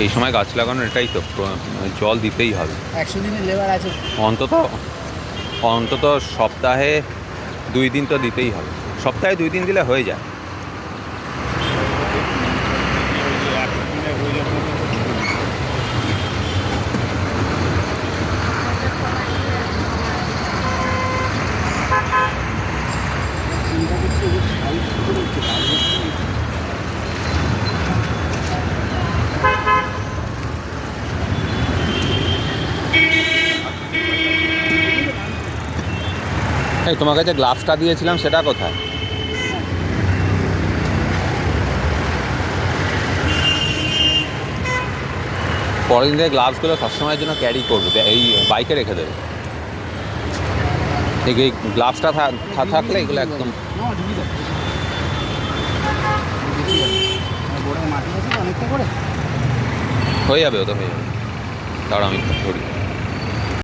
এই সময় গাছ লাগানোর এটাই তো জল দিতেই হবে। 100 দিনের লেবার আছে। অন্তত অন্তত সপ্তাহে 2 দিন তো দিতেই হবে। সপ্তাহে 2 দিন দিলে হয়ে যায়। এই তোমার কাছে গ্লাভসটা দিয়েছিলাম, সেটা কোথায়? পরের দিন থেকে গ্লাভসগুলো সবসময়ের জন্য ক্যারি করবে, এই বাইকে রেখে দেবে। এই গ্লাভসটা থাকলে এগুলো একদম হয়ে যাবে, ও তো হয়ে যাবে। তার আমি ধরি।